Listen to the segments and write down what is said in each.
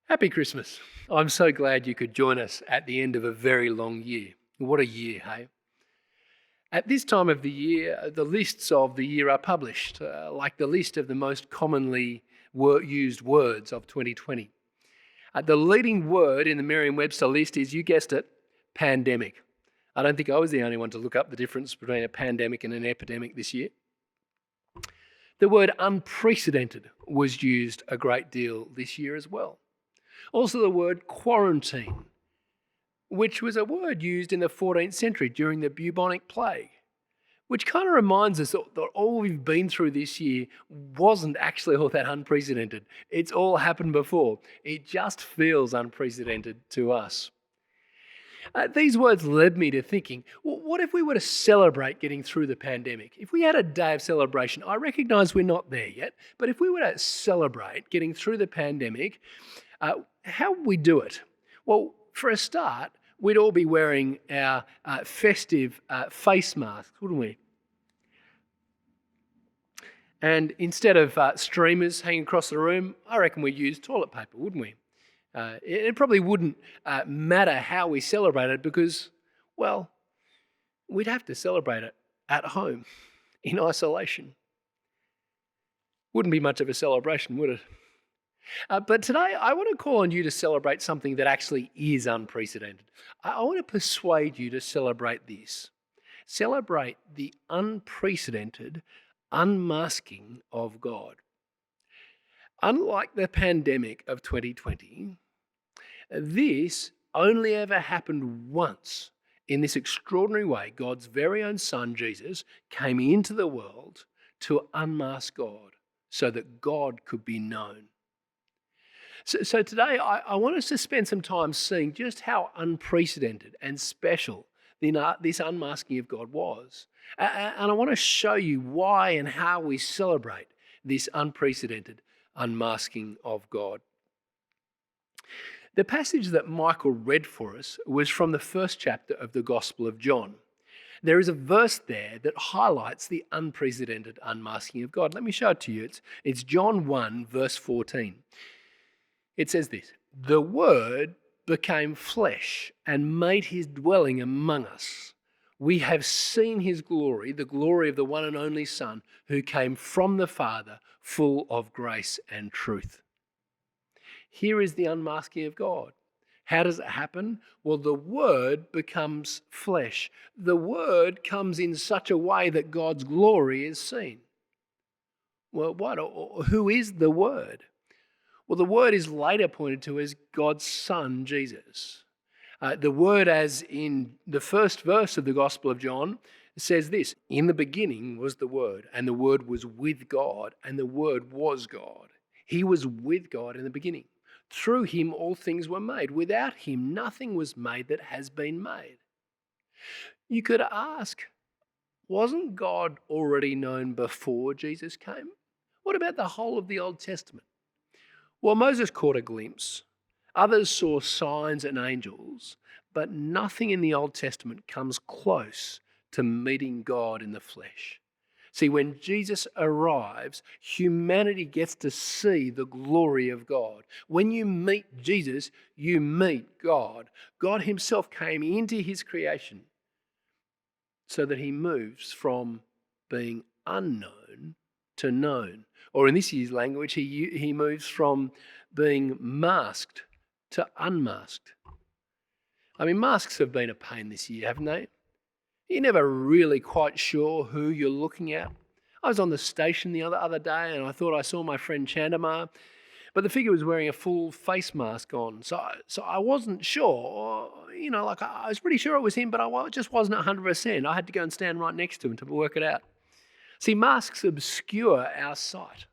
Happy Christmas. I'm so glad you could join us at the end of a very long year. What a year, hey? At this time of the year, the lists of the year are published, like the list of the most commonly used words of 2020. The leading word in the Merriam-Webster list is, you guessed it, pandemic. I don't think I was the only one to look up the difference between a pandemic and an epidemic this year. The word unprecedented was used a great deal this year as well. Also the word quarantine, which was a word used in the 14th century during the bubonic plague, which kind of reminds us that all we've been through this year wasn't actually all that unprecedented. It's all happened before. It just feels unprecedented to us. These words led me to thinking, well, what if we were to celebrate getting through the pandemic? If we had a day of celebration, I recognise we're not there yet, but if we were to celebrate getting through the pandemic, how would we do it? Well, for a start, we'd all be wearing our festive face masks, wouldn't we? And instead of streamers hanging across the room, I reckon we'd use toilet paper, wouldn't we? It probably wouldn't matter how we celebrated because, well, we'd have to celebrate it at home, in isolation. Wouldn't be much of a celebration, would it? But today, I want to call on you to celebrate something that actually is unprecedented. I want to persuade you to celebrate this. Celebrate the unprecedented unmasking of God. Unlike the pandemic of 2020, this only ever happened once. In this extraordinary way, God's very own Son, Jesus, came into the world to unmask God so that God could be known. So today, I want us to spend some time seeing just how unprecedented and special this unmasking of God was. And I want to show you why and how we celebrate this unprecedented unmasking of God. The passage that Michael read for us was from the first chapter of the Gospel of John. There is a verse there that highlights the unprecedented unmasking of God. Let me show it to you. It's John 1, verse 14. It says this: "The Word became flesh and made his dwelling among us. We have seen his glory, the glory of the one and only Son, who came from the Father, full of grace and truth." Here is the unmasking of God. How does it happen? Well, the Word becomes flesh. The Word comes in such a way that God's glory is seen. Well, who is the Word? Well, the Word is later pointed to as God's Son, Jesus. The Word, as in the first verse of the Gospel of John, says this: "In the beginning was the Word, and the Word was with God, and the Word was God." He was with God in the beginning. Through him all things were made. Without him nothing was made that has been made. You could ask, wasn't God already known before Jesus came? What about the whole of the Old Testament? Well, Moses caught a glimpse. Others saw signs and angels, but nothing in the Old Testament comes close to meeting God in the flesh. See, when Jesus arrives, humanity gets to see the glory of God. When you meet Jesus, you meet God. God himself came into his creation so that he moves from being unknown to known. Or in this year's language, he moves from being masked to unmasked. I mean, masks have been a pain this year, haven't they? You're never really quite sure who you're looking at. I was on the station the other day and I thought I saw my friend Chandamar, but the figure was wearing a full face mask on. So I wasn't sure, I was pretty sure it was him, but I just wasn't 100%. I had to go and stand right next to him to work it out. See, masks obscure our sight.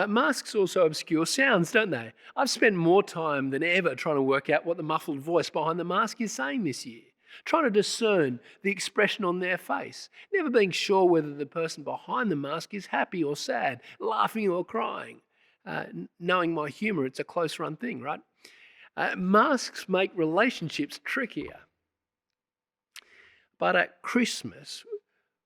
Masks also obscure sounds, don't they? I've spent more time than ever trying to work out what the muffled voice behind the mask is saying this year, trying to discern the expression on their face, never being sure whether the person behind the mask is happy or sad, laughing or crying. Knowing my humour, it's a close run thing, right? Masks make relationships trickier. But at Christmas,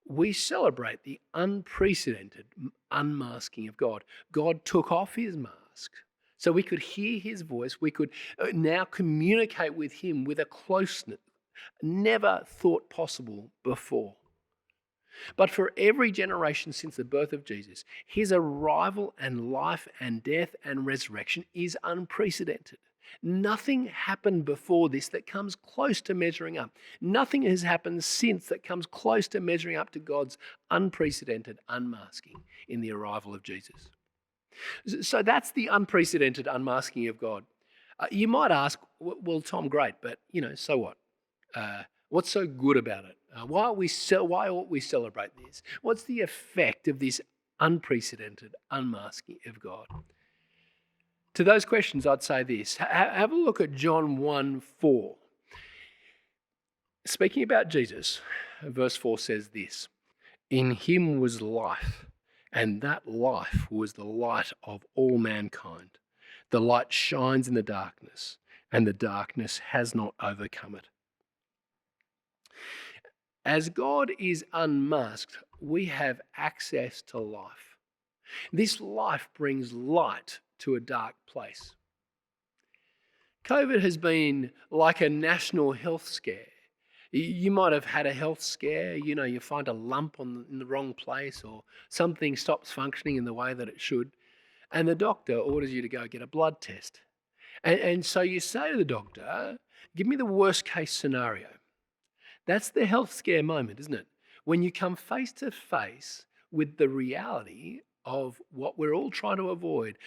we celebrate the unprecedented unmasking of God. God took off his mask So we could hear his voice. We could now communicate with him with a closeness never thought possible before. But for every generation since the birth of Jesus, his arrival and life and death and resurrection is unprecedented. Nothing happened before this that comes close to measuring up. Nothing has happened since that comes close to measuring up to God's unprecedented unmasking in the arrival of Jesus. So that's the unprecedented unmasking of God. You might ask, well, Tom, great, but so what? What's so good about it? Why ought we celebrate this? What's the effect of this unprecedented unmasking of God? To those questions, I'd say this. Have a look at John 1:4. Speaking about Jesus, verse 4 says this: "In him was life, and that life was the light of all mankind. The light shines in the darkness, and the darkness has not overcome it." As God is unmasked, we have access to life. This life brings light to a dark place. COVID has been like a national health scare. You might have had a health scare, you find a lump in the wrong place, or something stops functioning in the way that it should, and the doctor orders you to go get a blood test. And so you say to the doctor, "Give me the worst case scenario." That's the health scare moment, isn't it? When you come face to face with the reality of what we're all trying to avoid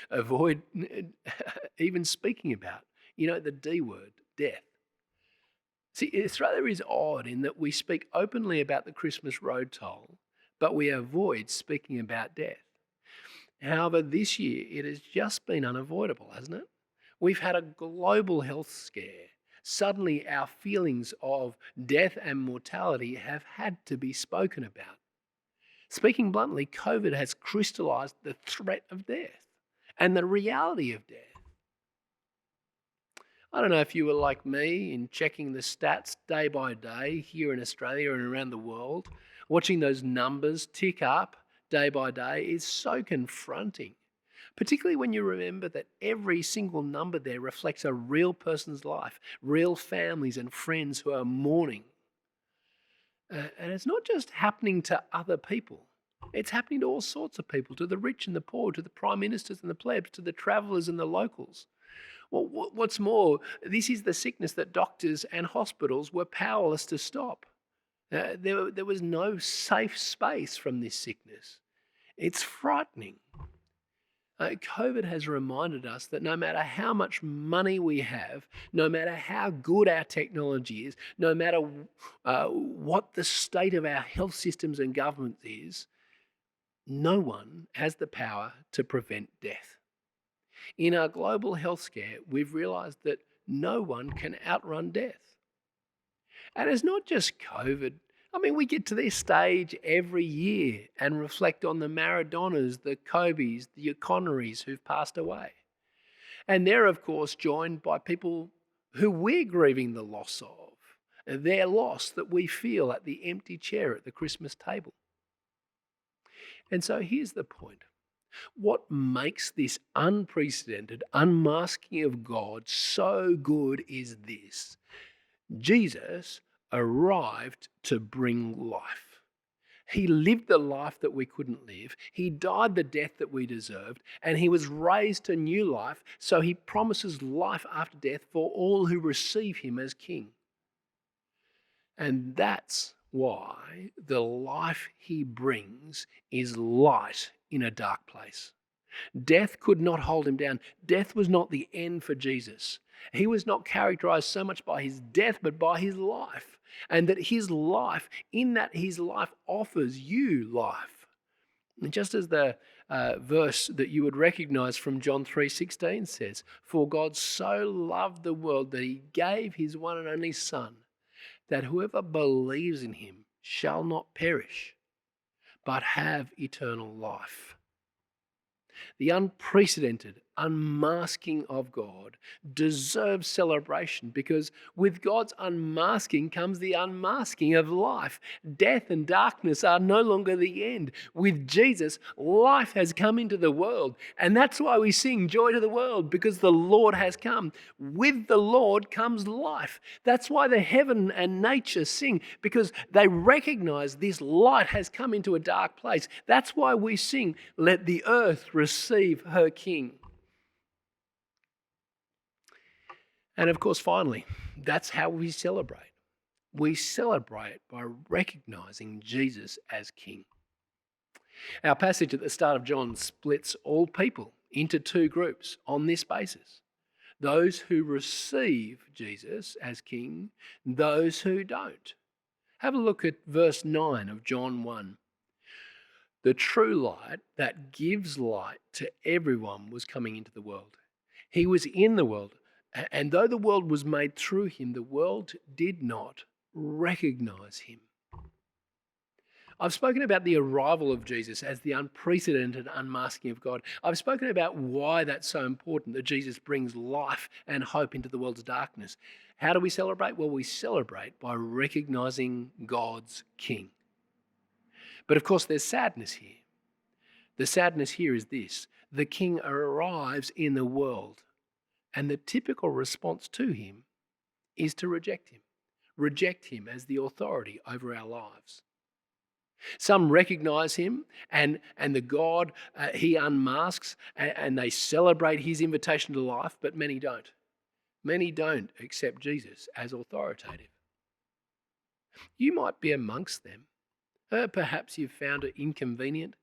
even speaking about, the D word, death. See, Australia is odd in that we speak openly about the Christmas road toll, but we avoid speaking about death. However, this year it has just been unavoidable, hasn't it? We've had a global health scare. Suddenly our feelings of death and mortality have had to be spoken about. Speaking bluntly, COVID has crystallized the threat of death and the reality of death. I don't know if you were like me in checking the stats day by day here in Australia and around the world. Watching those numbers tick up day by day is so confronting, particularly when you remember that every single number there reflects a real person's life, real families and friends who are mourning. And it's not just happening to other people. It's happening to all sorts of people, to the rich and the poor, to the prime ministers and the plebs, to the travellers and the locals. Well, what's more, this is the sickness that doctors and hospitals were powerless to stop. There was no safe space from this sickness. It's frightening. COVID has reminded us that no matter how much money we have, no matter how good our technology is, no matter what the state of our health systems and governments is, no one has the power to prevent death. In our global health scare, we've realised that no one can outrun death. And it's not just COVID. We get to this stage every year and reflect on the Maradonas, the Kobes, the O'Connerys who've passed away. And they're, of course, joined by people who we're grieving the loss of, their loss that we feel at the empty chair at the Christmas table. And so here's the point. What makes this unprecedented unmasking of God so good is this: Jesus arrived to bring life. He lived the life that we couldn't live. He died the death that we deserved, and he was raised to new life, so he promises life after death for all who receive him as king. And that's why the life he brings is light in a dark place. Death could not hold him down. Death was not the end for Jesus. He was not characterized so much by his death, but by his life. And that his life offers you life. And just as the verse that you would recognize from John 3:16 says, "For God so loved the world that he gave his one and only Son, that whoever believes in him shall not perish, but have eternal life." The unprecedented unmasking of God deserves celebration, because with God's unmasking comes the unmasking of life. Death and darkness are no longer the end. With Jesus, life has come into the world. And that's why we sing joy to the world, because the Lord has come. With the Lord comes life. That's why the heaven and nature sing, because they recognize this light has come into a dark place. That's why we sing, let the earth receive her King. And of course, finally, that's how we celebrate. We celebrate by recognizing Jesus as King. Our passage at the start of John splits all people into two groups on this basis: those who receive Jesus as King, those who don't. Have a look at verse 9 of John 1. The true light that gives light to everyone was coming into the world. He was in the world, and though the world was made through him, the world did not recognize him. I've spoken about the arrival of Jesus as the unprecedented unmasking of God. I've spoken about why that's so important, that Jesus brings life and hope into the world's darkness. How do we celebrate? Well, we celebrate by recognizing God's King. But of course, there's sadness here. The sadness here is this: the King arrives in the world, and the typical response to him is to reject him as the authority over our lives. Some recognize him and the God he unmasks, and they celebrate his invitation to life, but many don't. Many don't accept Jesus as authoritative. You might be amongst them. Perhaps you've found it inconvenient.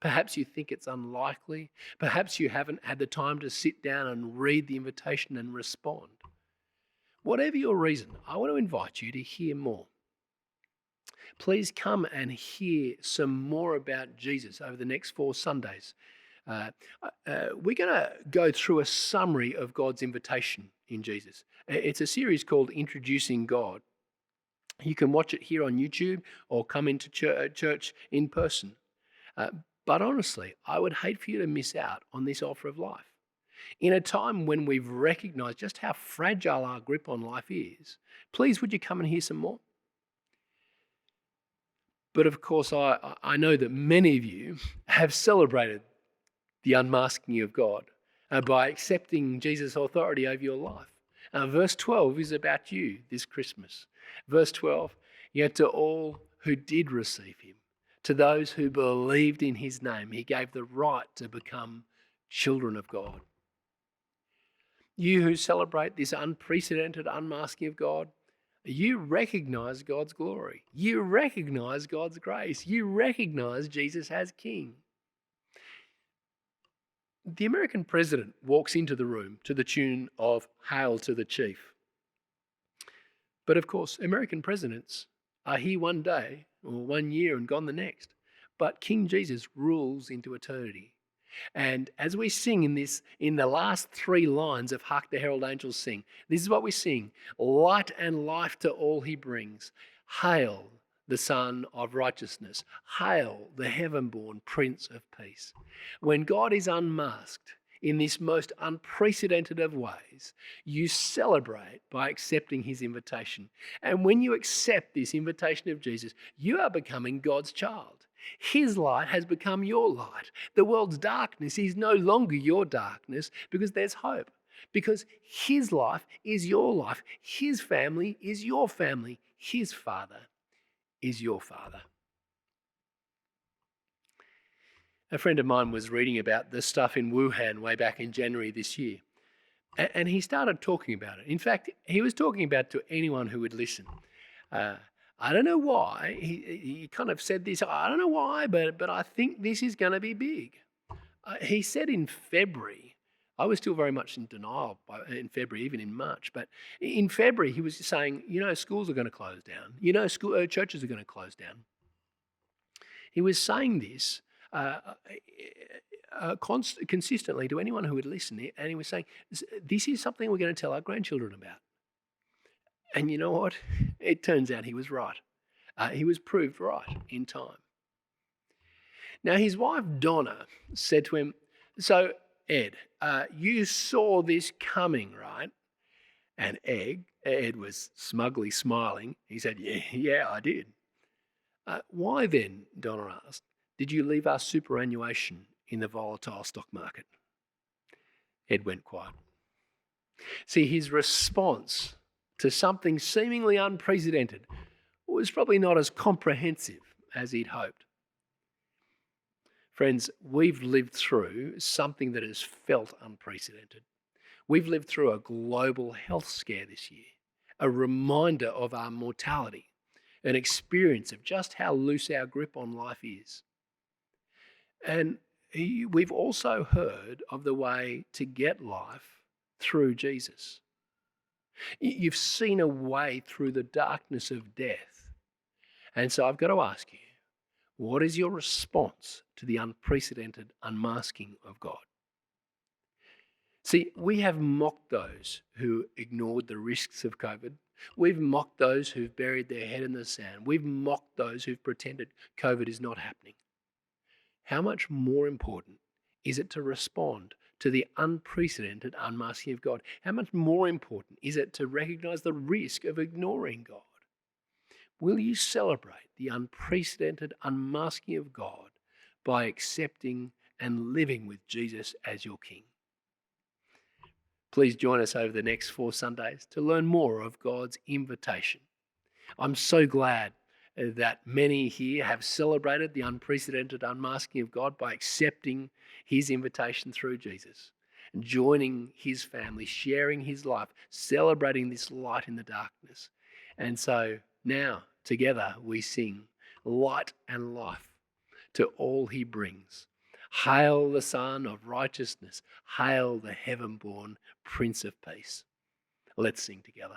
Perhaps you think it's unlikely. Perhaps you haven't had the time to sit down and read the invitation and respond. Whatever your reason, I want to invite you to hear more. Please come and hear some more about Jesus over the next 4 Sundays. We're going to go through a summary of God's invitation in Jesus. It's a series called Introducing God. You can watch it here on YouTube or come into church in person. But honestly, I would hate for you to miss out on this offer of life. In a time when we've recognized just how fragile our grip on life is, please would you come and hear some more? But of course, I know that many of you have celebrated the unmasking of God by accepting Jesus' authority over your life. Verse 12 is about you this Christmas. Verse 12, yet to all who did receive him, to those who believed in his name, he gave the right to become children of God. You who celebrate this unprecedented unmasking of God, you recognize God's glory. You recognize God's grace. You recognize Jesus as King. The American president walks into the room to the tune of Hail to the Chief. But of course, American presidents are here one day or 1 year and gone the next. But King Jesus rules into eternity. And as we sing in the last 3 lines of Hark the Herald Angels Sing, this is what we sing: light and life to all he brings. Hail the Son of Righteousness. Hail the heaven-born Prince of Peace. When God is unmasked in this most unprecedented of ways, you celebrate by accepting his invitation. And when you accept this invitation of Jesus, you are becoming God's child. His light has become your light. The world's darkness is no longer your darkness, because there's hope. Because his life is your life. His family is your family. His Father is your Father. A friend of mine was reading about this stuff in Wuhan way back in January this year. And he started talking about it. In fact, he was talking about it to anyone who would listen. I don't know why. He kind of said this, I don't know why, but I think this is going to be big. He said in February, I was still very much in denial in February, even in March, but in February he was saying, schools are going to close down. Churches are going to close down. He was saying this consistently to anyone who would listen, and he was saying, this is something we're going to tell our grandchildren about. And you know what? It turns out he was right. He was proved right in time. Now, his wife, Donna, said to him, so Ed, you saw this coming, right? And Ed was smugly smiling. He said, yeah, I did. Why then, Donna asked, did you leave our superannuation in the volatile stock market? Ed went quiet. See, his response to something seemingly unprecedented was probably not as comprehensive as he'd hoped. Friends, we've lived through something that has felt unprecedented. We've lived through a global health scare this year, a reminder of our mortality, an experience of just how loose our grip on life is. And we've also heard of the way to get life through Jesus. You've seen a way through the darkness of death. And so I've got to ask you, what is your response to the unprecedented unmasking of God? See, we have mocked those who ignored the risks of COVID. We've mocked those who've buried their head in the sand. We've mocked those who've pretended COVID is not happening. How much more important is it to respond to the unprecedented unmasking of God? How much more important is it to recognize the risk of ignoring God? Will you celebrate the unprecedented unmasking of God by accepting and living with Jesus as your King? Please join us over the next 4 Sundays to learn more of God's invitation. I'm so glad that many here have celebrated the unprecedented unmasking of God by accepting his invitation through Jesus, joining his family, sharing his life, celebrating this light in the darkness. And so now, together, we sing light and life to all he brings. Hail the Son of Righteousness. Hail the heaven-born Prince of Peace. Let's sing together.